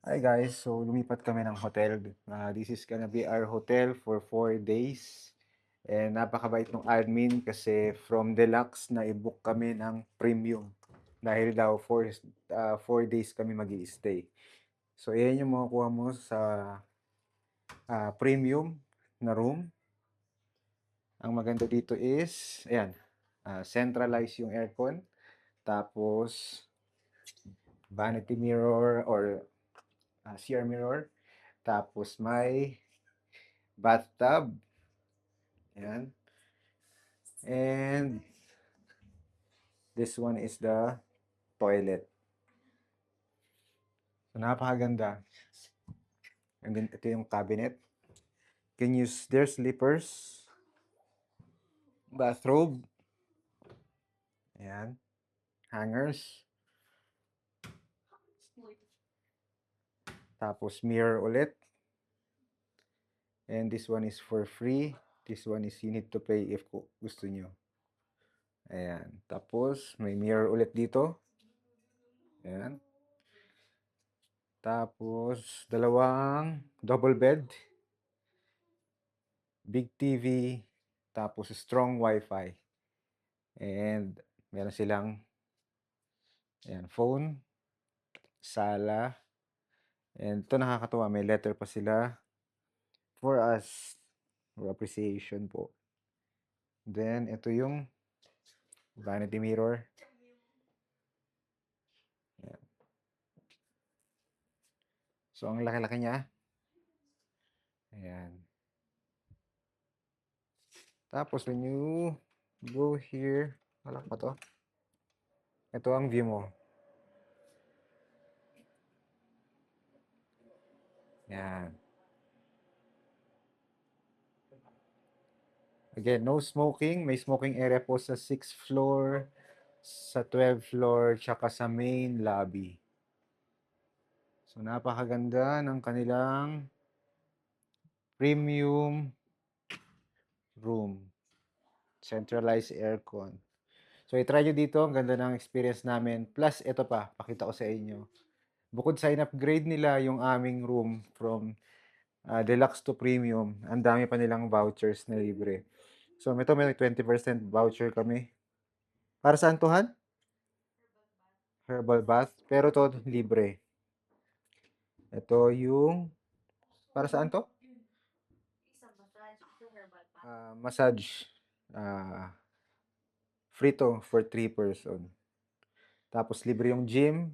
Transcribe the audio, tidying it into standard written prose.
Hi guys, so lumipat kami ng hotel. This is gonna be our hotel for 4 days. And napakabait ng admin kasi from deluxe na i-book kami ng premium. Dahil daw 4 days kami mag stay. So yan yung makukuha mo sa premium na room. Ang maganda dito is, ayan, centralize yung aircon. Tapos, vanity mirror or CR mirror. Tapos may bathtub. Ayan. And this one is the toilet. So, napakaganda. And then, ito yung cabinet. Can use their slippers. Bathrobe. Ayan. Hangers. Tapos mirror ulit. And this one is for free. This one is you need to pay if gusto nyo. Ayan. Tapos, may mirror ulit dito. Ayan. Tapos, dalawang double bed. Big TV. Tapos, strong Wi-Fi. And, meron silang, ayan, phone, sala. And ito nakakatuwa, may letter pa sila for us. For appreciation po. Then, ito yung vanity mirror. Ayan. So, ang laki-laki niya. Ayan. Tapos, when you go here, wala pa to. Ito ang view mo. Ayan. Again, no smoking. May smoking area po sa 6th floor, sa 12th floor, tsaka sa main lobby. So, napakaganda ng kanilang premium room. Centralized aircon. So, i-try nyo dito. Ang ganda ng experience namin. Plus, ito pa. Pakita ko sa inyo. Bukod sa in-upgrade nila yung aming room from deluxe to premium, ang dami pa nilang vouchers na libre. So, ito may 20% voucher kami. Para saan to, Han? Herbal bath. Pero to libre. Ito yung... Para saan to? Massage. Free to for 3 person. Tapos libre yung gym.